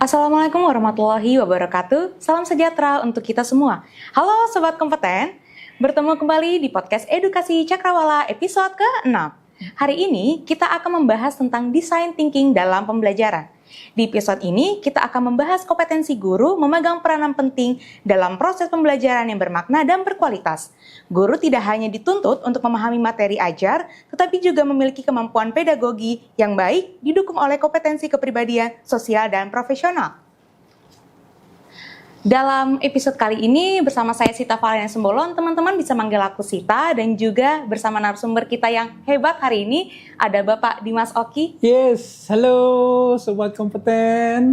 Assalamualaikum warahmatullahi wabarakatuh. Salam sejahtera untuk kita semua. Halo Sobat Kompeten, bertemu kembali di podcast Edukasi Cakrawala episode ke-6. Hari ini kita akan membahas tentang design thinking dalam pembelajaran. Di episode ini kita akan membahas kompetensi guru memegang peranan penting dalam proses pembelajaran yang bermakna dan berkualitas. Guru tidak hanya dituntut untuk memahami materi ajar, tetapi juga memiliki kemampuan pedagogi yang baik didukung oleh kompetensi kepribadian, sosial, dan profesional. Dalam episode kali ini bersama saya Sita Valena Sembolon, teman-teman bisa manggil aku Sita, dan juga bersama narasumber kita yang hebat hari ini ada Bapak Dimas Oki. Yes, halo Sobat Kompeten.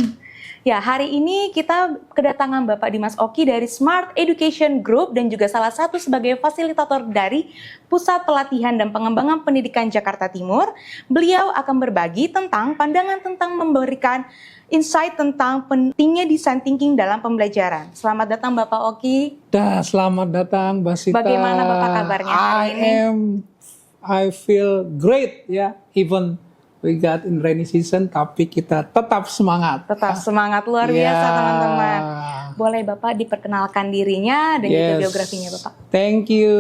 Ya, hari ini kita kedatangan Bapak Dimas Oki dari Smart Education Group dan juga salah satu sebagai fasilitator dari Pusat Pelatihan dan Pengembangan Pendidikan Jakarta Timur. Beliau akan berbagi tentang pandangan tentang memberikan insight tentang pentingnya design thinking dalam pembelajaran. Selamat datang Bapak Oki. Selamat datang Mbak Sita. Bagaimana Bapak kabarnya hari ini? I feel great ya, even we got in rainy season, tapi kita tetap semangat. Tetap semangat, luar biasa teman-teman. Boleh Bapak diperkenalkan dirinya dan juga biografinya Bapak. Thank you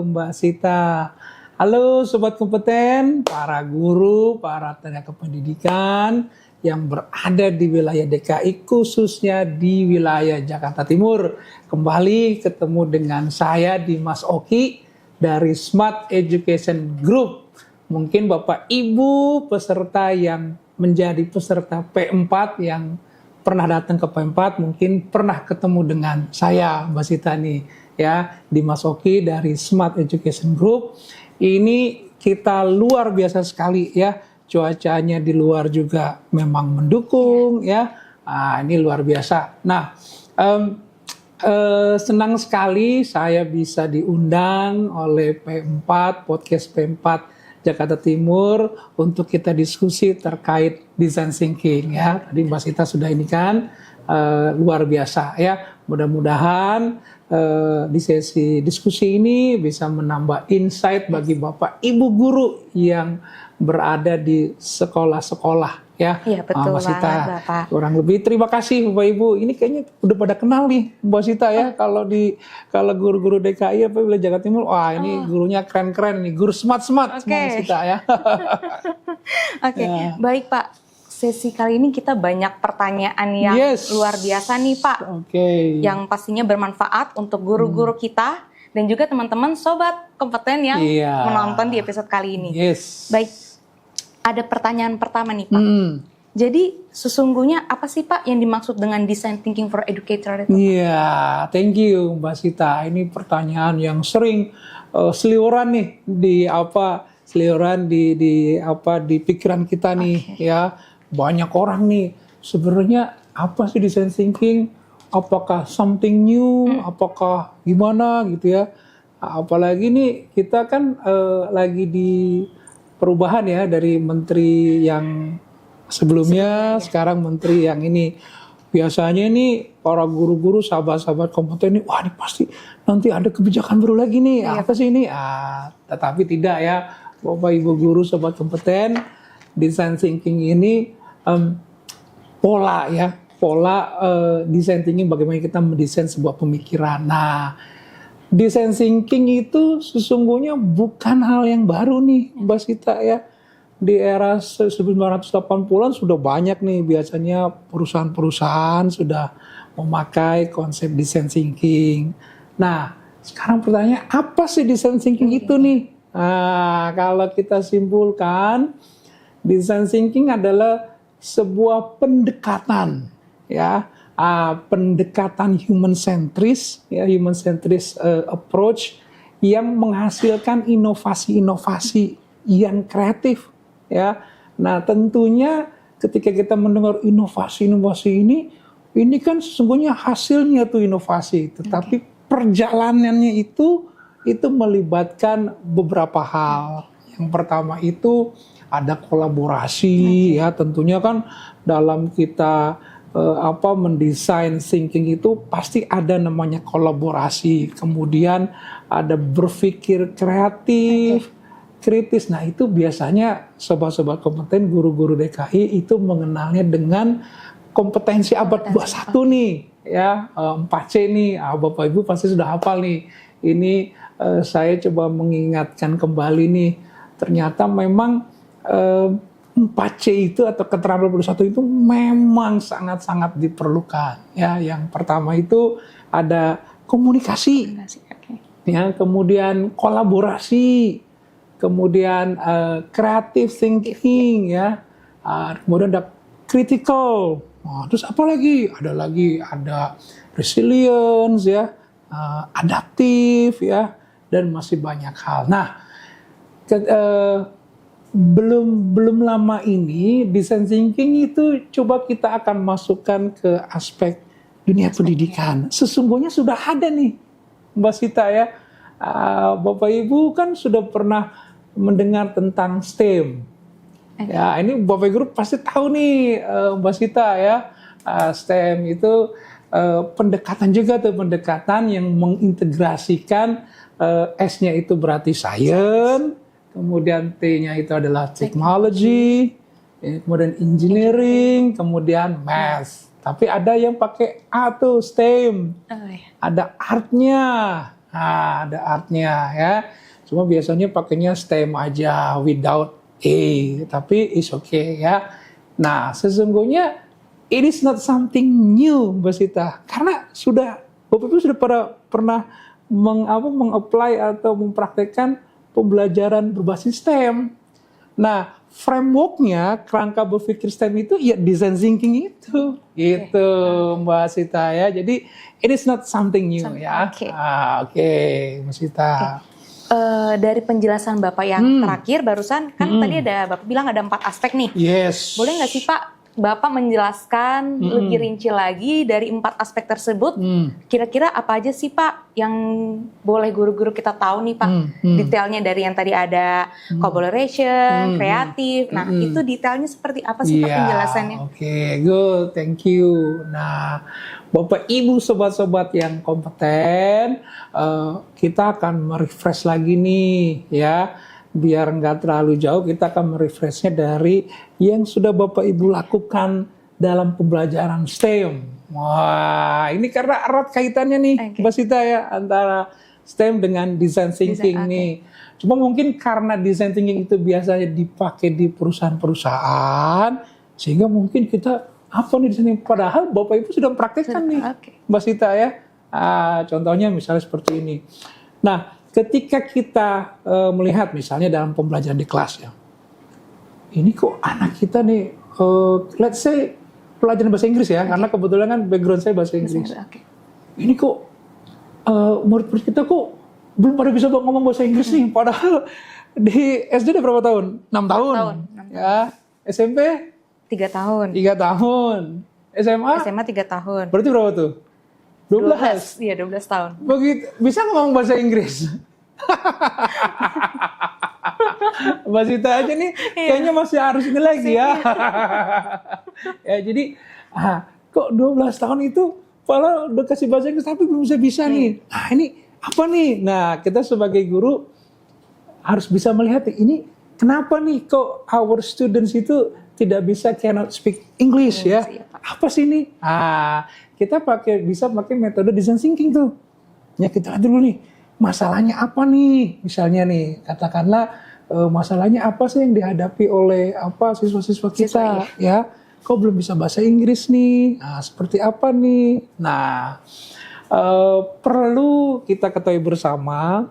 Mbak Sita. Halo Sobat Kompeten, para guru, para tenaga pendidikan yang berada di wilayah DKI, khususnya di wilayah Jakarta Timur. Kembali ketemu dengan saya Dimas Oki dari Smart Education Group. Mungkin Bapak Ibu peserta yang menjadi peserta P4 yang pernah datang ke P4 mungkin pernah ketemu dengan saya Mbak Sita nih ya, Dimas Oki dari Smart Education Group. Ini kita luar biasa sekali ya. Cuacanya di luar juga memang mendukung ya. Ini luar biasa. Nah, senang sekali saya bisa diundang oleh P4, podcast P4 Jakarta Timur untuk kita diskusi terkait design thinking ya. Tadi Mbak Sita sudah ini kan luar biasa ya. Mudah-mudahan di sesi diskusi ini bisa menambah insight bagi Bapak Ibu guru yang berada di sekolah-sekolah ya. Iya betul Mbak Sita. Bapak. Kurang lebih terima kasih Bapak Ibu. Ini kayaknya udah pada kenal nih Mbak Sita ya. Kalau guru-guru DKI apa wilayah Jakarta Timur, wah ini gurunya keren-keren nih, guru smart Mbak Sita ya. Oke, baik Pak. Sesi kali ini kita banyak pertanyaan yang luar biasa nih Pak. Yang pastinya bermanfaat untuk guru-guru kita dan juga teman-teman Sobat Kompeten yang menonton di episode kali ini. Baik, ada pertanyaan pertama nih Pak. Jadi sesungguhnya apa sih Pak yang dimaksud dengan design thinking for educator itu? Iya, thank you Mbak Sita. Ini pertanyaan yang sering seliuran nih di pikiran kita nih ya. Banyak orang nih sebenarnya apa sih design thinking? Apakah something new? Apakah gimana gitu ya? Apalagi nih kita kan lagi di perubahan ya dari menteri yang sebelumnya sekarang menteri yang ini. Biasanya ini para guru-guru sahabat-sahabat kompeten ini, wah ini pasti nanti ada kebijakan baru lagi nih. Apa sih ini? Tetapi tidak ya, Bapak Ibu guru sobat kompeten, design thinking ini pola design thinking bagaimana kita mendesain sebuah pemikiran. Nah, design thinking itu sesungguhnya bukan hal yang baru nih Mbak Sita ya. Di era 1980-an sudah banyak nih biasanya perusahaan-perusahaan sudah memakai konsep design thinking. Nah, sekarang pertanyaannya apa sih design thinking itu nih? Nah, kalau kita simpulkan, design thinking adalah sebuah pendekatan ya, pendekatan human centris approach yang menghasilkan inovasi-inovasi yang kreatif ya. Nah, tentunya ketika kita mendengar inovasi-inovasi ini kan sesungguhnya hasilnya tuh inovasi, tetapi perjalanannya itu melibatkan beberapa hal. Yang pertama itu ada kolaborasi ya, tentunya kan dalam kita mendesain thinking itu pasti ada namanya kolaborasi, kemudian ada berpikir kreatif, kritis. Nah, itu biasanya sobat-sobat kompeten guru-guru DKI itu mengenalnya dengan kompetensi abad 21 nih, ya 4C nih. Bapak Ibu pasti sudah hafal nih. Ini saya coba mengingatkan kembali nih. Ternyata memang 4C itu atau keterampilan 21 itu memang sangat-sangat diperlukan. Ya, yang pertama itu ada komunikasi, ya, kemudian kolaborasi, kemudian creative thinking, ya, kemudian ada critical. Terus apa lagi? Ada resilience, ya, adaptif, ya, dan masih banyak hal. Nah, belum lama ini design thinking itu coba kita akan masukkan ke aspek dunia pendidikan. Sesungguhnya sudah ada nih, Mbak Sita, ya. Bapak Ibu kan sudah pernah mendengar tentang STEM. Ya, ini Bapak Ibu pasti tahu nih, Mbak Sita, ya. STEM itu pendekatan juga tuh, pendekatan yang mengintegrasikan S-nya itu berarti science, kemudian T-nya itu adalah technology, kemudian engineering, kemudian math. Tapi ada yang pakai A tuh, STEM. Ada artnya. Ada artnya, ya. Cuma biasanya pakainya STEM aja without A, tapi it's okay, ya. Nah, sesungguhnya it is not something new, Mbak Sita. Karena Bapak Ibu sudah pernah meng-apply atau mempraktekkan pembelajaran berbasis STEM. Nah, frameworknya, kerangka berpikir STEM itu ya design thinking itu. Gitu, Mbak Sita, ya. Jadi it is not something new, ya. Oke, Mbak Sita. Dari penjelasan Bapak yang terakhir barusan, kan tadi Bapak bilang ada 4 aspek nih. Yes. Boleh nggak sih Pak, Bapak menjelaskan lebih rinci lagi dari 4 aspek tersebut? Kira-kira apa aja sih Pak yang boleh guru-guru kita tahu nih Pak? Detailnya dari yang tadi ada collaboration, kreatif. Nah, itu detailnya seperti apa sih Pak penjelasannya? Oke, good, thank you. Nah, Bapak Ibu sobat-sobat yang kompeten, kita akan merefresh lagi nih, ya. Biar nggak terlalu jauh, kita akan merefreshnya dari yang sudah Bapak Ibu lakukan dalam pembelajaran STEM. Wah, ini karena erat kaitannya nih, Mbak Sita, ya, antara STEM dengan design thinking nih. Cuma mungkin karena design thinking itu biasanya dipakai di perusahaan-perusahaan, sehingga mungkin kita apa nih design thinking? Padahal Bapak Ibu sudah praktekkan nih, Mbak Sita, ya. Contohnya misalnya seperti ini. Nah, ketika kita melihat misalnya dalam pembelajaran di kelas, ya, ini kok anak kita nih, let's say pelajaran bahasa Inggris, ya, karena kebetulan kan background saya bahasa Inggris. Ini kok murid-murid kita kok belum pada bisa ngomong bahasa Inggris nih, padahal di SD udah berapa tahun? 6 tahun. Ya, SMP 3 tahun. 3 tahun. SMA 3 tahun. Berarti berapa tuh? 12. Iya, 12 tahun. Begitu bisa ngomong bahasa Inggris. Mbak Sita aja nih kayaknya masih harus ini lagi, ya. Ya, jadi kok 12 tahun itu padahal udah kasih bahasa Inggris tapi belum bisa nih. Nah, ini apa nih? Nah, kita sebagai guru harus bisa melihat ini kenapa nih kok our students itu tidak bisa, cannot speak English, ya. Apa sih ini? Kita bisa pakai metode design thinking tuh. Ya, kita lihat dulu nih, masalahnya apa nih? Misalnya nih, katakanlah masalahnya apa sih yang dihadapi oleh siswa-siswa kita, ya? Kok belum bisa bahasa Inggris nih? Nah, seperti apa nih? Nah, perlu kita ketahui bersama,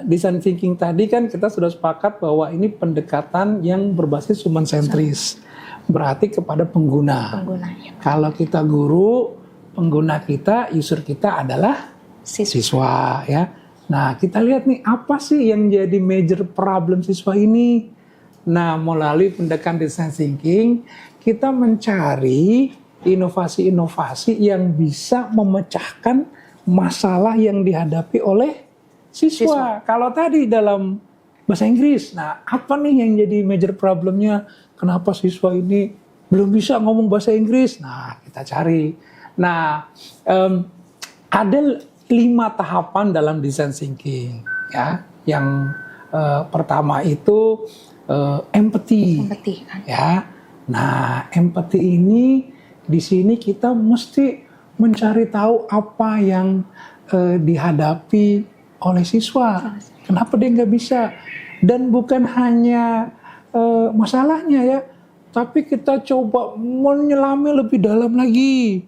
design thinking tadi kan kita sudah sepakat bahwa ini pendekatan yang berbasis human centris. Berarti kepada pengguna. Kalau kita guru, pengguna kita, user kita adalah siswa, ya. Nah, kita lihat nih apa sih yang jadi major problem siswa ini. Nah, melalui pendekatan design thinking, kita mencari inovasi-inovasi yang bisa memecahkan masalah yang dihadapi oleh siswa. Kalau tadi dalam bahasa Inggris, nah apa nih yang jadi major problemnya? Kenapa siswa ini belum bisa ngomong bahasa Inggris? Nah, kita cari. Nah, ada 5 tahapan dalam design thinking, ya. Yang pertama itu empathy, ya. Nah, empathy ini Di sini kita mesti mencari tahu apa yang dihadapi oleh siswa. Kenapa dia nggak bisa? Dan bukan hanya masalahnya ya, tapi kita coba menyelami lebih dalam lagi.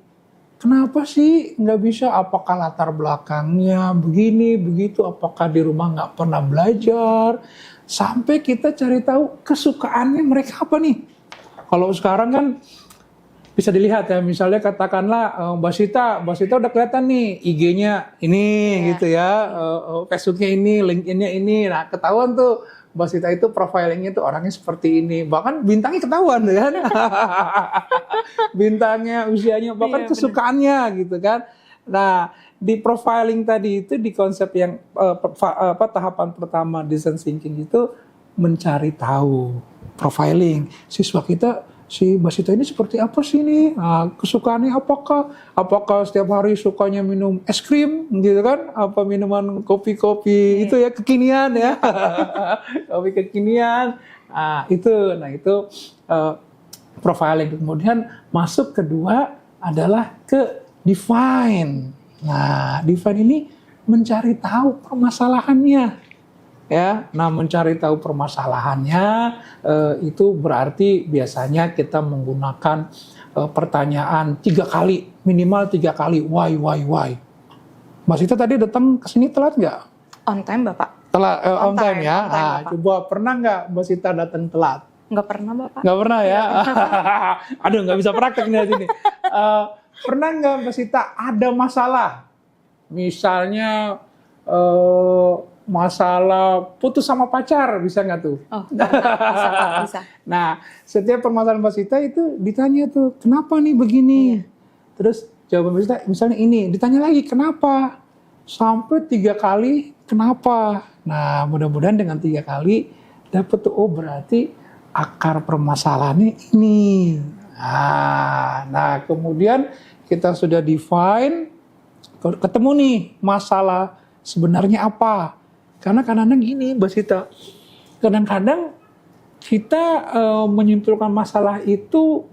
Kenapa sih nggak bisa? Apakah latar belakangnya begini, begitu? Apakah di rumah nggak pernah belajar? Sampai kita cari tahu kesukaannya mereka apa nih. Kalau sekarang kan bisa dilihat ya, misalnya katakanlah Mbak Sita udah kelihatan nih IG-nya ini gitu ya, Facebooknya ini, LinkedIn-nya ini. Nah ketahuan tuh Mbak Sita itu profilingnya tuh orangnya seperti ini, bahkan bintangnya ketahuan tuh kan, bintangnya, usianya, bahkan kesukaannya gitu kan. Nah di profiling tadi itu di konsep yang tahapan pertama design thinking itu mencari tahu profiling siswa kita. Si Mbak Sita ini seperti apa sih nih? Nah, kesukaannya apakah setiap hari sukanya minum es krim gitu kan? Apa minuman kopi-kopi itu ya kekinian ya? Kopi kekinian. Nah, itu profiling. Kemudian masuk kedua adalah ke define. Nah, define ini mencari tahu permasalahannya. Ya, nah mencari tahu permasalahannya itu berarti biasanya kita menggunakan pertanyaan 3 kali, minimal 3 kali, why. Mbak Sita tadi datang ke sini telat nggak? On time Bapak. Telat, on time ya. On time, Coba pernah nggak Mbak Sita datang telat? Nggak pernah Bapak. Nggak pernah ya. Aduh nggak bisa praktek nih di sini. Pernah nggak Mbak Sita ada masalah? Misalnya masalah putus sama pacar, bisa nggak tuh? Oh, bisa. Nah, setiap permasalahan Mbak Sita itu ditanya tuh, kenapa nih begini? Terus jawaban Mbak Sita, misalnya ini, ditanya lagi, kenapa? Sampai 3 kali, kenapa? Nah, mudah-mudahan dengan 3 kali, dapat tuh, oh berarti akar permasalahannya ini. Nah, kemudian kita sudah define, ketemu nih masalah sebenarnya apa. Karena kadang-kadang gini Mbak Sita, kadang-kadang kita menyimpulkan masalah itu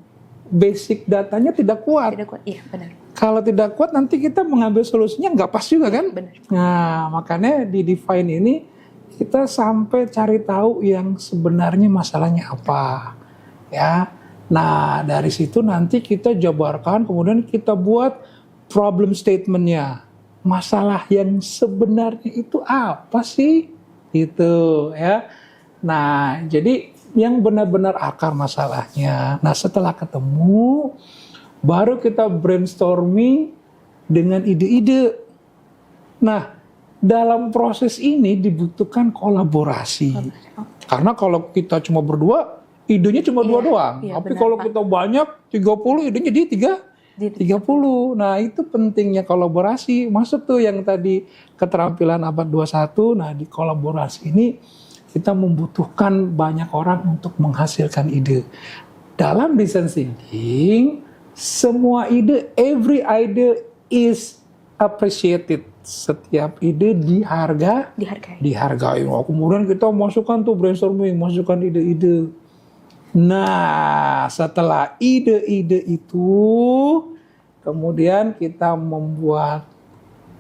basic datanya tidak kuat. Tidak kuat, iya benar. Kalau tidak kuat nanti kita mengambil solusinya nggak pas juga kan? Benar. Nah makanya di define ini kita sampai cari tahu yang sebenarnya masalahnya apa. Ya, nah dari situ nanti kita jabarkan, kemudian kita buat problem statement-nya. Masalah yang sebenarnya itu apa sih? Gitu ya. Nah, jadi yang benar-benar akar masalahnya. Nah, setelah ketemu, baru kita brainstorming dengan ide-ide. Nah, dalam proses ini dibutuhkan kolaborasi. Karena kalau kita cuma berdua, idenya cuma dua doang. Iya, tapi benar, kalau Pak. kita banyak, 30 idenya di 30. Nah, itu pentingnya kolaborasi. Masuk tuh yang tadi keterampilan abad 21. Nah, di kolaborasi ini kita membutuhkan banyak orang untuk menghasilkan ide. Dalam design thinking, semua ide, every idea is appreciated. Setiap ide dihargai. Oh, kemudian kita masukkan tuh brainstorming, masukkan ide-ide. Nah, setelah ide-ide itu, kemudian kita membuat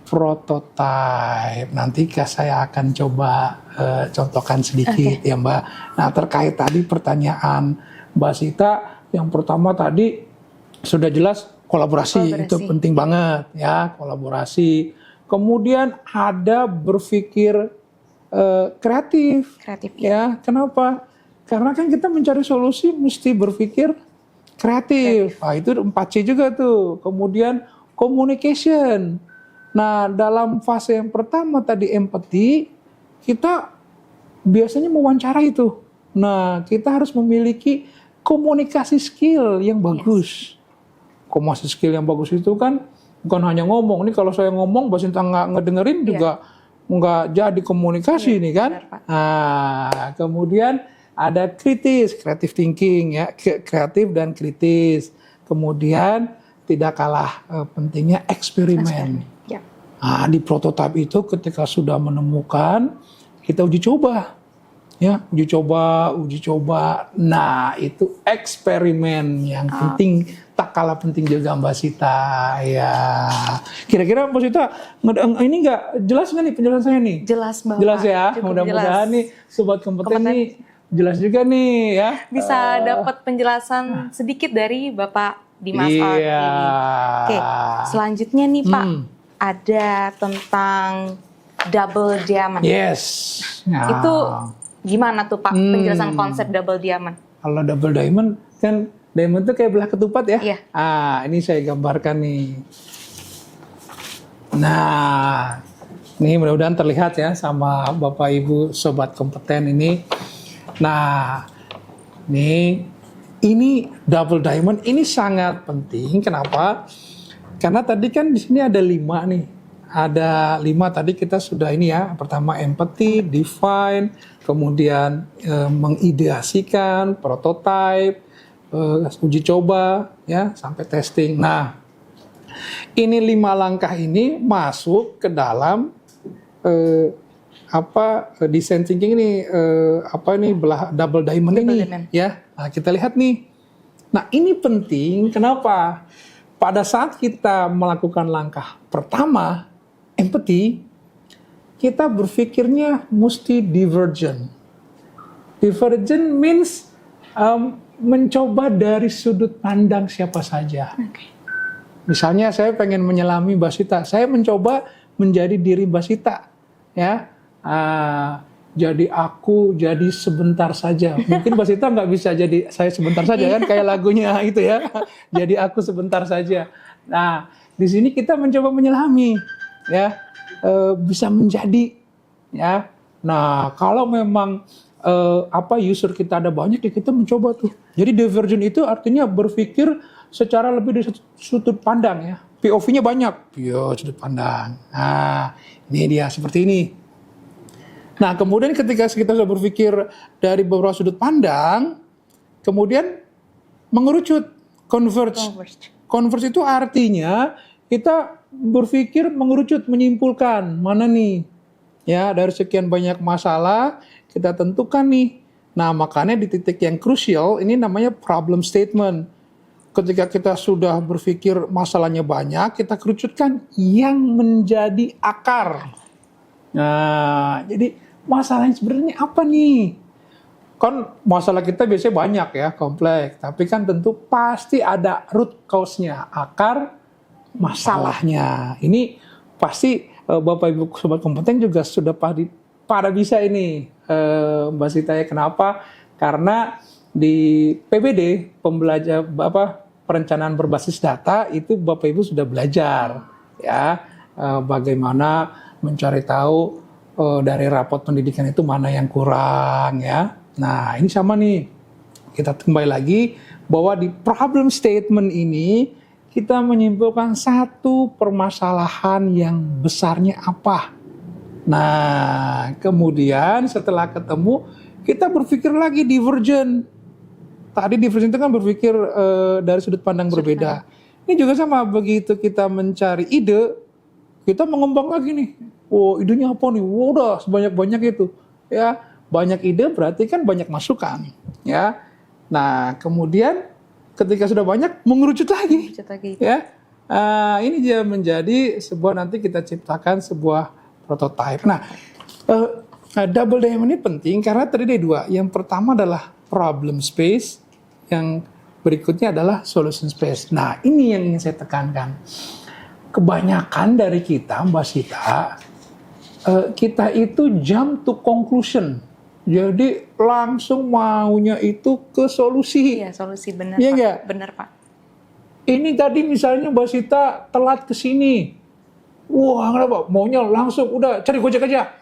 prototipe. Nanti saya akan coba contohkan sedikit ya Mbak. Nah, terkait tadi pertanyaan Mbak Sita, yang pertama tadi sudah jelas kolaborasi. Itu penting banget ya, kolaborasi. Kemudian ada berpikir kreatif. Ya, kenapa? Karena kan kita mencari solusi mesti berpikir kreatif. Nah, itu 4C juga tuh. Kemudian communication. Nah, dalam fase yang pertama tadi empathy, kita biasanya mewawancara itu. Nah, kita harus memiliki komunikasi skill yang bagus. Komunikasi skill yang bagus itu kan bukan hanya ngomong. Ini kalau saya ngomong, Mbak Sinta nggak ngedengerin juga nggak jadi komunikasi nih kan. Benar, Nah, kemudian ada creative thinking ya, kreatif dan kritis. Kemudian tidak kalah pentingnya eksperimen. Ya. Nah, di prototipe itu ketika sudah menemukan, kita uji coba. Ya, uji coba. Nah, itu eksperimen yang penting, tak kalah penting juga Mbak Sita. Ya, kira-kira Mbak Sita, ini nggak jelas nggak nih penjelasan saya nih? Jelas banget. Jelas ya, mudah-mudahan nih Sobat Kompeten nih jelas juga nih ya. Bisa dapat penjelasan sedikit dari Bapak Dimas. Iya. Oke, selanjutnya nih Pak, ada tentang double diamond. Yes. Nah. Itu gimana tuh Pak penjelasan konsep double diamond? Kalau double diamond kan diamond tuh kayak belah ketupat ya. Iya. Ini saya gambarkan nih. Nah, ini mudah-mudahan terlihat ya sama Bapak Ibu Sobat Kompeten ini. Nah, ini double diamond ini sangat penting. Kenapa? Karena tadi kan di sini ada 5 nih. Ada 5 tadi kita sudah ini ya. Pertama empathy, define, kemudian mengideasikan, prototype, uji coba, ya sampai testing. Nah, ini 5 langkah ini masuk ke dalam design thinking ini belah double diamond ini ya. Nah, kita lihat nih. Nah, ini penting kenapa? Pada saat kita melakukan langkah pertama empathy, kita berpikirnya mesti divergent. Divergent means mencoba dari sudut pandang siapa saja. Misalnya saya pengen menyelami Mbak Sita, saya mencoba menjadi diri Mbak Sita, ya. Jadi aku jadi sebentar saja. Mungkin Mbak Sita nggak bisa jadi saya sebentar saja kan, kayak lagunya itu ya. Jadi aku sebentar saja. Nah, di sini kita mencoba menyelami, ya, bisa menjadi, ya. Nah, kalau memang user kita ada banyak, ya kita mencoba tuh. Jadi divergent itu artinya berpikir secara lebih dari sudut pandang ya. POV-nya banyak, sudut pandang. Nah, ini dia seperti ini. Nah, kemudian ketika kita sudah berpikir dari beberapa sudut pandang, kemudian mengerucut, converge. Converge itu artinya kita berpikir mengerucut, menyimpulkan mana nih, ya dari sekian banyak masalah kita tentukan nih. Nah, makanya di titik yang krusial ini namanya problem statement. Ketika kita sudah berpikir masalahnya banyak, kita kerucutkan yang menjadi akar. Nah, jadi masalahnya sebenarnya apa nih? Kan masalah kita biasanya banyak ya, kompleks. Tapi kan tentu pasti ada root cause-nya, akar masalahnya. Ini pasti Bapak Ibu Sobat Kompeten juga sudah pada bisa ini, Mbak Sita ya. Kenapa? Karena di PBD, perencanaan berbasis data, itu Bapak Ibu sudah belajar ya, bagaimana mencari tahu dari rapot pendidikan itu mana yang kurang ya. Nah, ini sama nih. Kita kembali lagi bahwa di problem statement ini kita menyimpulkan satu permasalahan yang besarnya apa. Nah, kemudian setelah ketemu kita berpikir lagi divergent. Tadi divergent itu kan berpikir dari sudut pandang berbeda. Ini juga sama, begitu kita mencari ide, kita mengembang lagi nih. Oh, idenya apa nih? Wow, udah sebanyak-banyak itu. Ya, banyak ide berarti kan banyak masukan. Ya. Nah, kemudian ketika sudah banyak mengerucut lagi. Ya. Ini dia menjadi sebuah, nanti kita ciptakan sebuah prototype. Nah, double diamond ini penting karena tadi ada 2. Yang pertama adalah problem space, yang berikutnya adalah solution space. Nah, ini yang ingin saya tekankan. Kebanyakan dari kita, Mbak Sita, kita itu jump to conclusion. Jadi langsung maunya itu ke solusi. Iya, solusi, benar ya, Pak. Enggak? Benar Pak. Ini tadi misalnya Mbak Sita telat ke sini. Wah, kenapa? Maunya langsung udah cari Gojek aja.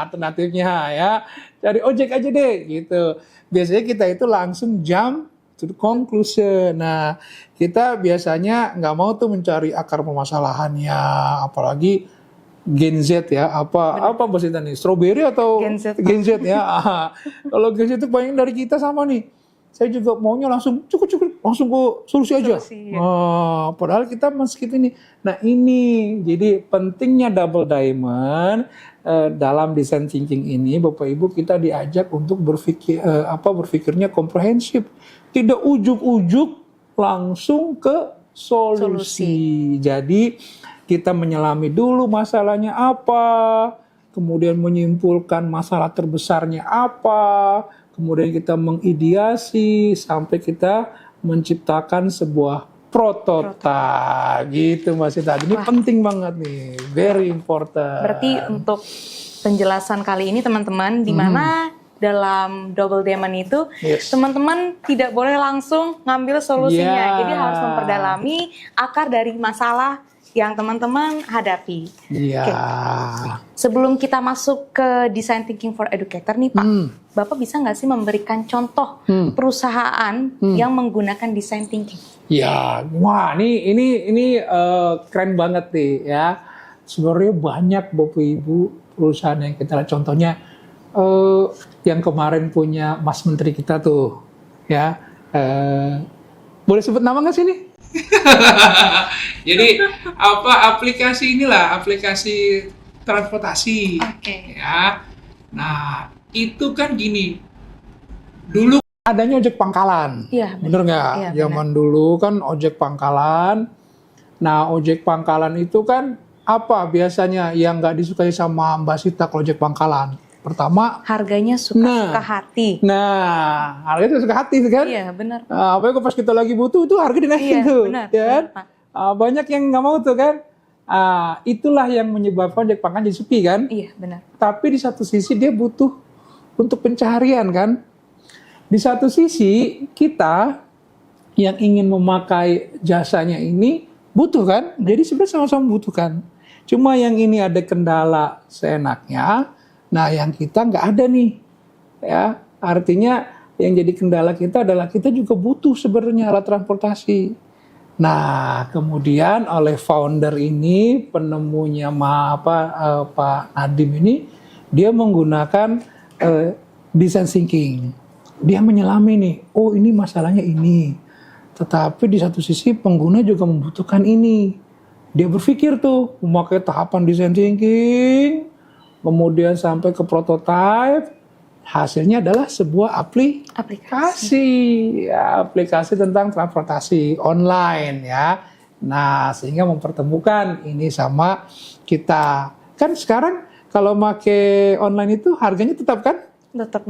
Alternatifnya ya, cari ojek aja deh gitu. Biasanya kita itu langsung jump to the conclusion. Nah, kita biasanya nggak mau tuh mencari akar permasalahannya, apalagi Gen Z ya, apa Mbak Sita nih? Strawberry atau Gen Z, Gen Z ya? Kalau Gen Z itu banyak dari kita sama nih. saya juga maunya langsung cukup langsung ke solusi aja. Solusi, ya. Padahal kita masih gitu nih. Nah ini jadi pentingnya double diamond dalam design thinking ini, Bapak Ibu, kita diajak untuk berpikirnya komprehensif, tidak ujuk-ujuk langsung ke solusi. Jadi kita menyelami dulu masalahnya apa, kemudian menyimpulkan masalah terbesarnya apa, kemudian kita mengideasi sampai kita menciptakan sebuah prototipe gitu Mbak Sita. Ini penting banget nih, very important. Berarti untuk penjelasan kali ini teman-teman, di mana dalam double diamond itu teman-teman tidak boleh langsung ngambil solusinya. Jadi harus memperdalami akar dari masalah yang teman-teman hadapi. Sebelum kita masuk ke design thinking for educator nih Pak, Bapak bisa nggak sih memberikan contoh perusahaan yang menggunakan design thinking? Ya, wah ini keren banget nih ya. Sebenarnya banyak Bapak Ibu perusahaan yang kita lihat, contohnya yang kemarin punya Mas Menteri kita tuh ya. Boleh sebut nama nggak sih nih? Jadi aplikasi transportasi. Ya. Nah, itu kan gini. Dulu adanya ojek pangkalan. Iya, bener nggak? Iya, zaman dulu kan ojek pangkalan. Nah, ojek pangkalan itu kan apa biasanya yang nggak disukai sama Mbak Sita kalau ojek pangkalan? Pertama, harganya suka hati. Nah, harganya suka hati kan? Iya, benar. Apalagi pas kita lagi butuh itu harga dinaikin tuh. Benar, ya kan? Banyak yang nggak mau tuh kan? Itulah yang menyebabkan ojek pangkalan jadi sepi kan? Iya, benar. Tapi di satu sisi dia butuh untuk pencaharian kan? Di satu sisi kita yang ingin memakai jasanya ini butuh kan? Jadi sebenarnya sama-sama membutuhkan. Cuma yang ini ada kendala seenaknya. Nah, yang kita nggak ada nih, ya. Artinya yang jadi kendala kita adalah kita juga butuh sebenarnya alat transportasi. Nah, kemudian oleh founder ini, penemunya Pak Nadim ini, dia menggunakan design thinking. Dia menyelami nih, oh ini masalahnya ini. Tetapi di satu sisi pengguna juga membutuhkan ini. Dia berpikir tuh memakai tahapan design thinking, kemudian sampai ke prototype, hasilnya adalah sebuah aplikasi. Ya, aplikasi tentang transportasi online ya. Nah, sehingga mempertemukan ini sama kita. Kan sekarang kalau pakai online itu harganya tetap kan? Tetap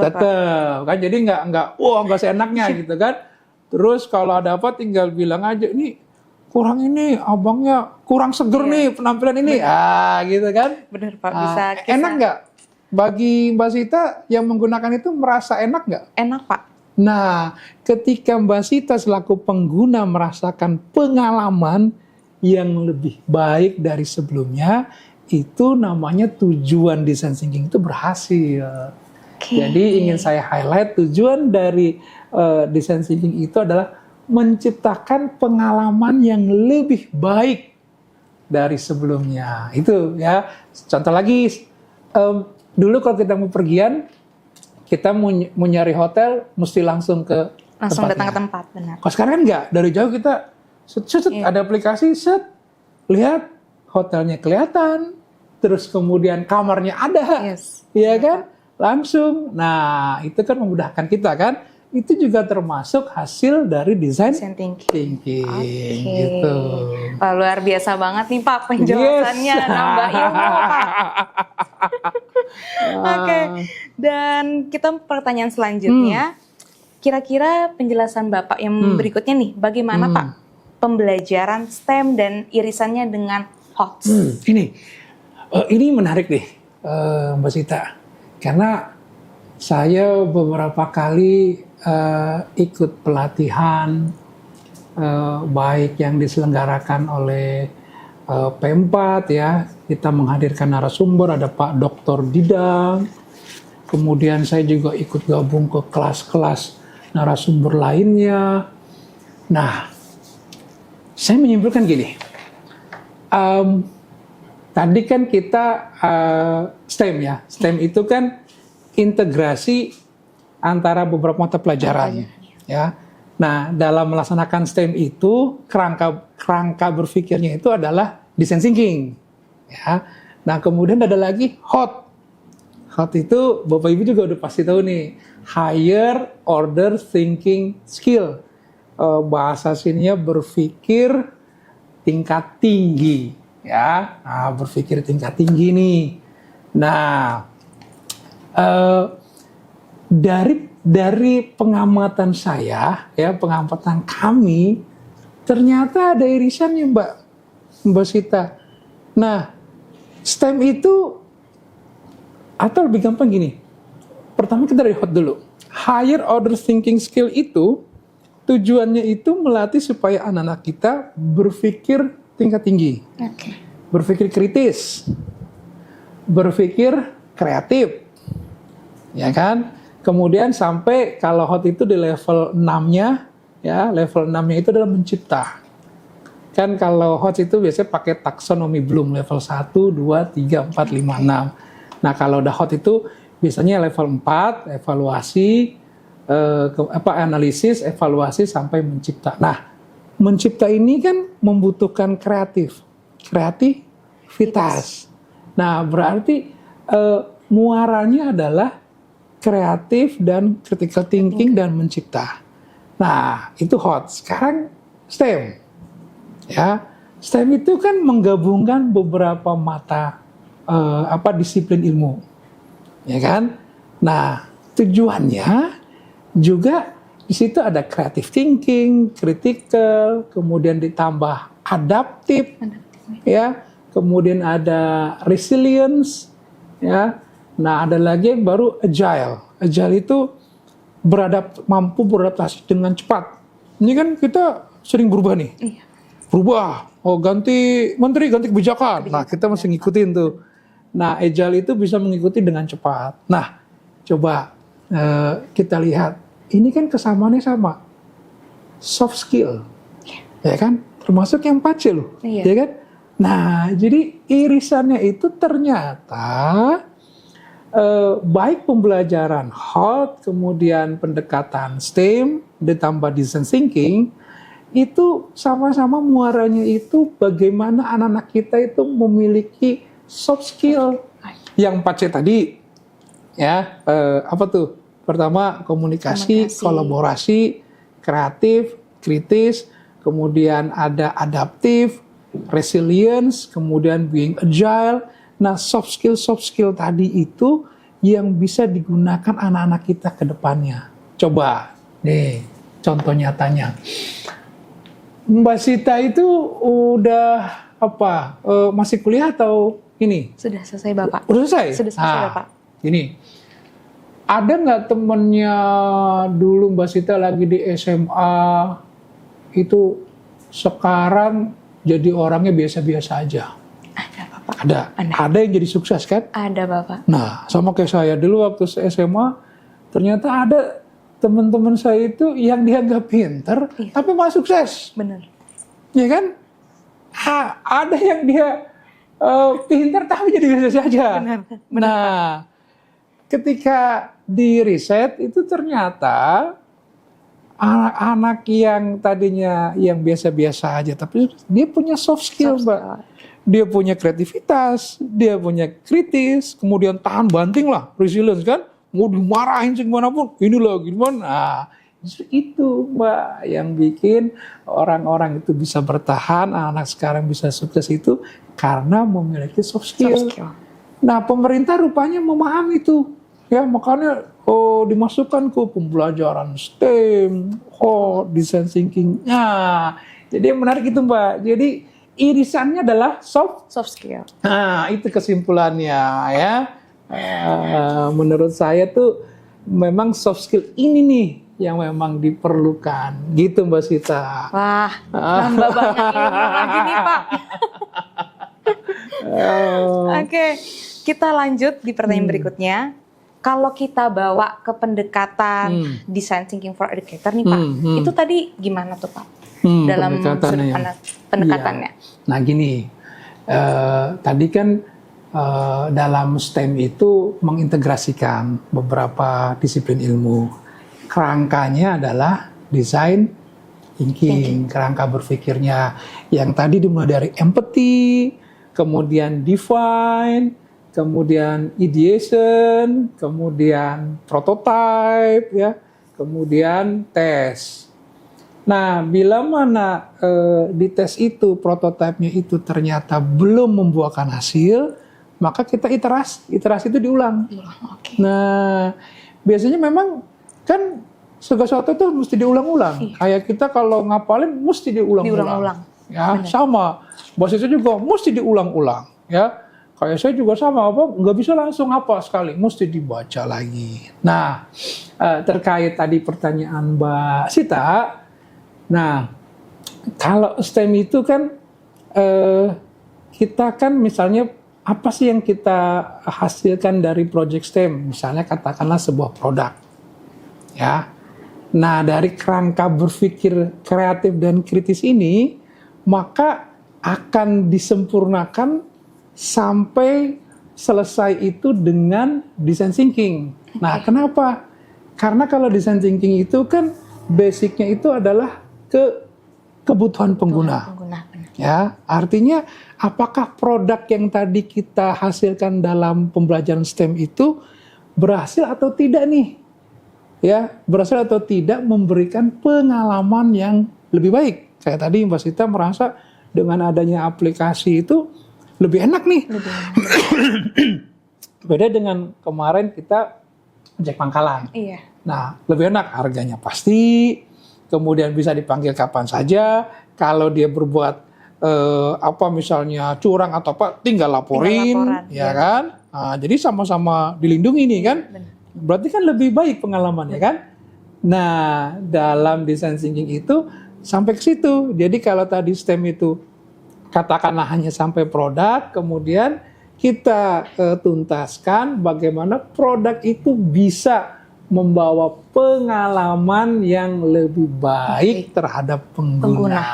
kan, jadi nggak seenaknya gitu kan. Terus kalau ada apa tinggal bilang aja, ini kurang ini, abangnya kurang seger nih penampilan ini. Gitu kan. Benar Pak, bisa enak nggak? Bagi Mbak Sita yang menggunakan itu merasa enak nggak? Enak Pak. Nah, ketika Mbak Sita selaku pengguna merasakan pengalaman yang lebih baik dari sebelumnya, itu namanya tujuan design thinking itu berhasil. Jadi ingin saya highlight, tujuan dari design thinking itu adalah menciptakan pengalaman yang lebih baik dari sebelumnya. Itu ya. Contoh lagi, dulu kalau kita mau pergian, kita mau nyari hotel, mesti langsung datang ke tempat, benar. Kalau sekarang kan enggak, dari jauh kita ada aplikasi, lihat hotelnya kelihatan, terus kemudian kamarnya ada, ya kan? Langsung. Nah, itu kan memudahkan kita kan? Itu juga termasuk hasil dari design thinking. Gitu. Wah, luar biasa banget nih Pak penjelasannya, nambah ilmu Pak. Oke, dan kita pertanyaan selanjutnya, kira-kira penjelasan Bapak yang berikutnya nih, bagaimana Pak pembelajaran STEM dan irisannya dengan HOTS? Ini menarik nih Mbak Sita, karena saya beberapa kali ikut pelatihan baik yang diselenggarakan oleh P4 ya, kita menghadirkan narasumber, ada Pak Dr. Didang, kemudian saya juga ikut gabung ke kelas-kelas narasumber lainnya. Nah, saya menyimpulkan gini, tadi kan kita STEM ya, STEM itu kan integrasi antara beberapa mata pelajaran. ya. Nah, dalam melaksanakan STEM itu kerangka berpikirnya itu adalah design thinking, ya. Nah, kemudian ada lagi HOT. HOT itu Bapak Ibu juga udah pasti tahu nih, higher order thinking skill. Bahasa sininya berpikir tingkat tinggi, ya. Nah, berpikir tingkat tinggi nih. Nah, dari pengamatan saya, ya, pengamatan kami, ternyata ada irisannya, Mbak Sita. Nah, STEM itu, atau lebih gampang gini, pertama kita dari HOT dulu. Higher order thinking skill itu, tujuannya itu melatih supaya anak-anak kita berpikir tingkat tinggi. Oke. Berpikir kritis, berpikir kreatif, ya kan? Kemudian sampai kalau HOT itu di level 6-nya, ya, level 6-nya itu adalah mencipta. Kan kalau HOT itu biasanya pakai taksonomi Bloom, level 1, 2, 3, 4, 5, 6. Nah, kalau udah HOT itu biasanya level 4, evaluasi, analisis, evaluasi, sampai mencipta. Nah, mencipta ini kan membutuhkan kreativitas. Nah, berarti muaranya adalah kreatif dan critical thinking dan mencipta. Nah, itu HOT. Sekarang STEM. Ya, STEM itu kan menggabungkan beberapa mata disiplin ilmu. Ya kan? Nah, tujuannya juga di situ ada creative thinking, critical, kemudian ditambah adaptif, ya. Kemudian ada resilience, ya. Nah, ada lagi yang baru agile. Agile itu mampu beradaptasi dengan cepat. Ini kan kita sering berubah nih. Iya. Berubah. Oh, ganti menteri, ganti kebijakan. Nah, kita mesti ngikutin tuh. Nah, agile itu bisa mengikuti dengan cepat. Nah, coba kita lihat. Ini kan kesamaannya sama. Soft skill. Ya kan? Termasuk yang 4C loh. Iya. Ya kan? Nah, jadi irisannya itu ternyata baik pembelajaran HOT, kemudian pendekatan STEM, ditambah design thinking, itu sama-sama muaranya itu bagaimana anak-anak kita itu memiliki soft skill. Yang 4C tadi, ya, apa tuh? Pertama, komunikasi, kolaborasi, kreatif, kritis, kemudian ada adaptif, resilience, kemudian being agile. Nah, soft skill tadi itu yang bisa digunakan anak-anak kita ke depannya. Coba, nih, contoh nyatanya. Mbak Sita itu udah apa? Masih kuliah atau ini? Sudah selesai, Bapak. Udah selesai? Sudah selesai, Bapak. Ini, ada nggak temennya dulu Mbak Sita lagi di SMA, itu sekarang jadi orangnya biasa-biasa aja? Ada yang jadi sukses kan? Ada, Bapak. Nah, sama kayak saya dulu waktu SMA, ternyata ada teman-teman saya itu yang dianggap pinter, tapi malah sukses. Benar. Ya kan? Ada yang dia pinter tapi jadi biasa saja. Benar. Nah, ketika di riset itu ternyata anak-anak yang tadinya yang biasa-biasa aja, tapi dia punya soft skill, Mbak. Dia punya kreativitas, dia punya kritis, kemudian tahan banting lah, resilience kan, mau dimarahin segimanapun, ini loh gimana. Nah, itu Mbak yang bikin orang-orang itu bisa bertahan, anak sekarang bisa sukses itu karena memiliki soft skill. Nah, pemerintah rupanya memahami itu, ya, makanya dimasukkan ke pembelajaran STEM, design thinking. Nah, jadi yang menarik itu Mbak. Jadi irisannya adalah soft skill. Nah, itu kesimpulannya, ya. Menurut saya tuh memang soft skill ini nih yang memang diperlukan, gitu Mbak Sita. Wah, nambah banyak ilmu lagi nih, Pak. Oke, kita lanjut di pertanyaan berikutnya. Kalau kita bawa ke pendekatan design thinking for educator nih, Pak, itu tadi gimana tuh, Pak? Dalam pendekatannya. Iya. Nah, gini, tadi kan dalam STEM itu mengintegrasikan beberapa disiplin ilmu. Kerangkanya adalah design thinking, kerangka berpikirnya. Yang tadi dimulai dari empathy, kemudian define, kemudian ideation, kemudian prototype, ya, kemudian tes. Nah, bila mana di tes itu prototipenya itu ternyata belum membuahkan hasil, maka kita iterasi. Iterasi itu diulang. Okay. Nah, biasanya memang kan segala sesuatu itu mesti diulang-ulang. Iya. Kayak kita kalau ngapalin mesti diulang-ulang. Ya, benar. Sama. Bahasa itu juga mesti diulang-ulang. Ya, kayak saya juga sama. Nggak bisa langsung hafal sekali, mesti dibaca lagi. Nah, terkait tadi pertanyaan Mbak Sita. Nah, kalau STEM itu kan kita kan misalnya apa sih yang kita hasilkan dari project STEM? Misalnya katakanlah sebuah produk. Ya. Nah, dari kerangka berpikir kreatif dan kritis ini, maka akan disempurnakan sampai selesai itu dengan design thinking. Nah, kenapa? Karena kalau design thinking itu kan basicnya itu adalah kebutuhan pengguna. Ya, artinya apakah produk yang tadi kita hasilkan dalam pembelajaran STEM itu berhasil atau tidak nih? Ya, berhasil atau tidak memberikan pengalaman yang lebih baik. Kayak tadi Mbak Sita merasa dengan adanya aplikasi itu lebih enak nih. Beda dengan kemarin kita ojek pangkalan. Iya. Nah, lebih enak, harganya pasti, kemudian bisa dipanggil kapan saja. Kalau dia berbuat misalnya curang atau apa, tinggal laporin, ya kan? Nah, jadi sama-sama dilindungi nih kan? Benar. Berarti kan lebih baik pengalamannya kan? Nah, dalam design thinking itu sampai ke situ. Jadi kalau tadi STEM itu katakanlah hanya sampai produk, kemudian kita tuntaskan bagaimana produk itu bisa membawa pengalaman yang lebih baik terhadap pengguna.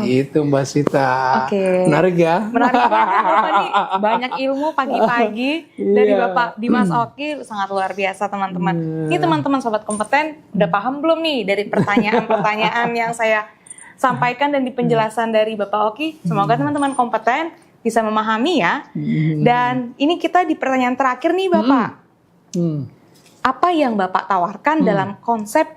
Itu Mbak Sita. Menarik ya? Menarik banget Bapak nih. Banyak ilmu pagi-pagi dari Bapak Dimas Oki, sangat luar biasa teman-teman. Ini teman-teman Sobat Kompeten, udah paham belum nih dari pertanyaan-pertanyaan yang saya sampaikan dan di penjelasan dari Bapak Oki? Semoga teman-teman kompeten bisa memahami ya. Dan ini kita di pertanyaan terakhir nih Bapak. Apa yang Bapak tawarkan dalam konsep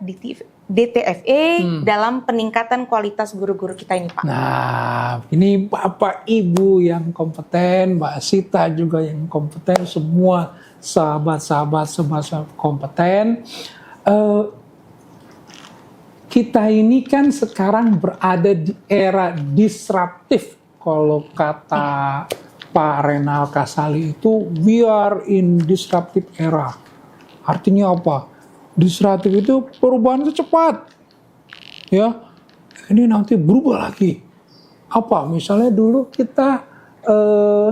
DTFE dalam peningkatan kualitas guru-guru kita ini Pak? Nah, ini Bapak Ibu yang kompeten, Mbak Sita juga yang kompeten, semua sahabat-sahabat kompeten. Kita ini kan sekarang berada di era disruptif. Kalau kata Pak Renal Kasali itu, we are in disruptive era. Artinya apa? Disruptif itu perubahan itu cepat. Ya, ini nanti berubah lagi. Apa? Misalnya dulu kita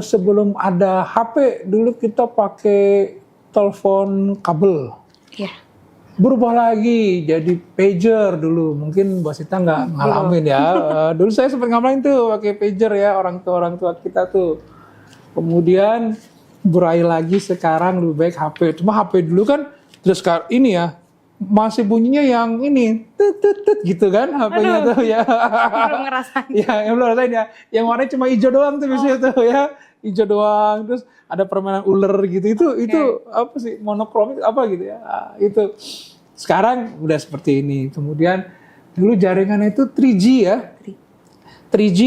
sebelum ada HP, dulu kita pakai telepon kabel. Iya. Berubah lagi jadi pager dulu. Mungkin Mbak Sita nggak ngalamin ya. Dulu saya sempat ngalamin tuh pakai pager ya, orang tua kita tuh. Kemudian berai lagi sekarang lebih baik HP. Cuma HP dulu kan terus ini ya masih bunyinya yang ini tut gitu kan HP-nya tuh ya. Belum ngerasain. Ya, yang belum ngerasain ya. Yang warnanya cuma hijau doang tuh biasanya tuh ya. Hijau doang, terus ada permainan ular gitu. Itu apa sih, monokromik apa gitu ya. Itu sekarang udah seperti ini. Kemudian dulu jaringannya itu 3G ya. 3G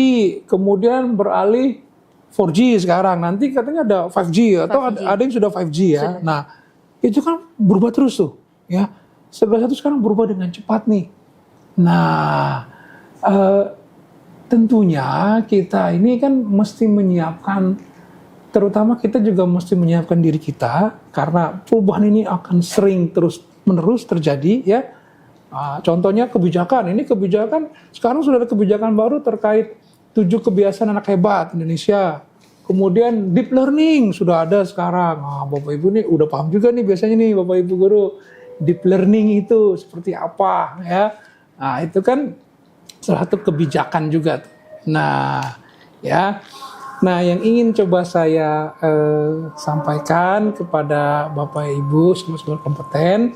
kemudian beralih 4G sekarang. Nanti katanya ada 5G atau 5G. Ada yang sudah 5G ya. Sudah. Nah, itu kan berubah terus tuh ya. Segala satu sekarang berubah dengan cepat nih. Nah, tentunya kita ini kan mesti menyiapkan, terutama kita juga mesti menyiapkan diri kita, karena perubahan ini akan sering terus-menerus terjadi ya. Contohnya kebijakan, ini kebijakan, sekarang sudah ada kebijakan baru terkait 7 kebiasaan anak hebat Indonesia. Kemudian deep learning sudah ada sekarang. Bapak Ibu nih udah paham juga nih biasanya nih Bapak Ibu guru. Deep learning itu seperti apa ya. Nah, itu kan salah satu kebijakan juga. Nah, ya. Nah, yang ingin coba saya sampaikan kepada Bapak Ibu semua kompeten,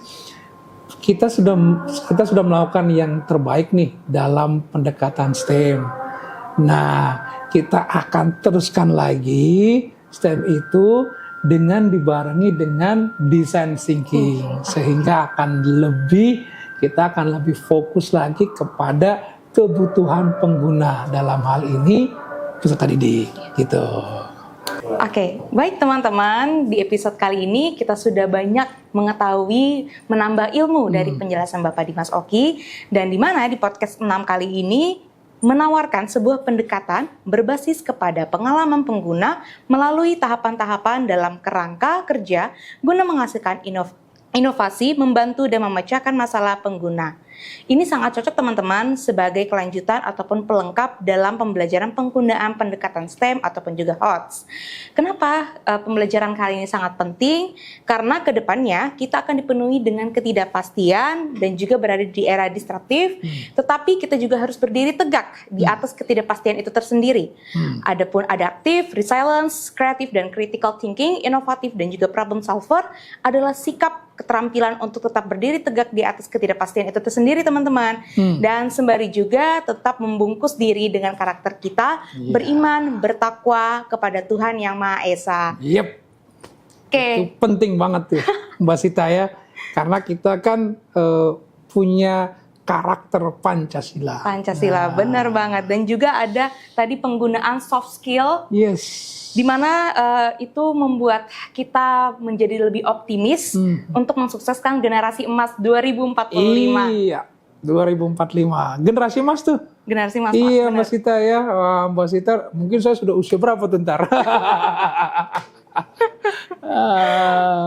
kita sudah melakukan yang terbaik nih dalam pendekatan STEM. Nah, kita akan teruskan lagi STEM itu dengan dibarengi dengan design thinking, sehingga kita akan lebih fokus lagi kepada kebutuhan pengguna, dalam hal ini peserta didik gitu. Oke, baik teman-teman, di episode kali ini kita sudah banyak mengetahui, menambah ilmu dari penjelasan Bapak Dimas Oki, dan di mana di podcast 6 kali ini menawarkan sebuah pendekatan berbasis kepada pengalaman pengguna melalui tahapan-tahapan dalam kerangka kerja guna menghasilkan inovasi, membantu dan memecahkan masalah pengguna. Ini sangat cocok teman-teman sebagai kelanjutan ataupun pelengkap dalam pembelajaran penggunaan pendekatan STEM ataupun juga HOTS. Kenapa pembelajaran kali ini sangat penting? Karena kedepannya kita akan dipenuhi dengan ketidakpastian dan juga berada di era disruptif, tetapi kita juga harus berdiri tegak di atas ketidakpastian itu tersendiri. Adapun adaptif, resilience, kreatif dan critical thinking, inovatif dan juga problem solver adalah sikap keterampilan untuk tetap berdiri tegak di atas ketidakpastian itu tersendiri teman-teman, dan sembari juga tetap membungkus diri dengan karakter kita, beriman, bertakwa kepada Tuhan Yang Maha Esa. Yep. Oke. Itu penting banget tuh Mbak Sita ya, karena kita kan punya karakter Pancasila. Pancasila, benar banget. Dan juga ada tadi penggunaan soft skill. Yes. Di mana itu membuat kita menjadi lebih optimis untuk mensukseskan generasi emas 2045. Iya, 2045. Generasi emas tuh. Generasi emas. Iya, benar. Mbak Sita ya. Wah, Mbak Sita, mungkin saya sudah usia berapa tuh ntar?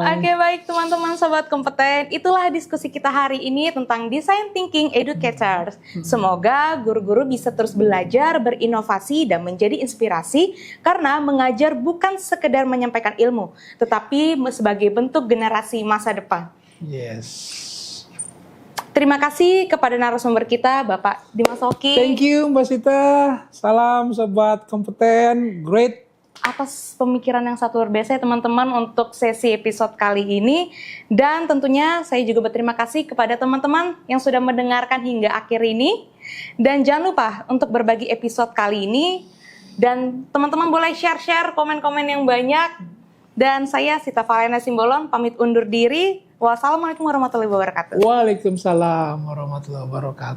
Oke, baik teman-teman sobat kompeten, itulah diskusi kita hari ini tentang design thinking educators. Semoga guru-guru bisa terus belajar, berinovasi dan menjadi inspirasi, karena mengajar bukan sekedar menyampaikan ilmu, tetapi sebagai bentuk generasi masa depan. Yes. Terima kasih kepada narasumber kita, Bapak Dimas Oki. Thank you Mbak Sita. Salam sobat kompeten. Great. Atas pemikiran yang sangat luar biasa ya teman-teman untuk sesi episode kali ini. Dan tentunya saya juga berterima kasih kepada teman-teman yang sudah mendengarkan hingga akhir ini. Dan jangan lupa untuk berbagi episode kali ini. Dan teman-teman boleh share-share komen-komen yang banyak. Dan saya Sita Valena Simbolon pamit undur diri. Wassalamualaikum warahmatullahi wabarakatuh. Waalaikumsalam warahmatullahi wabarakatuh.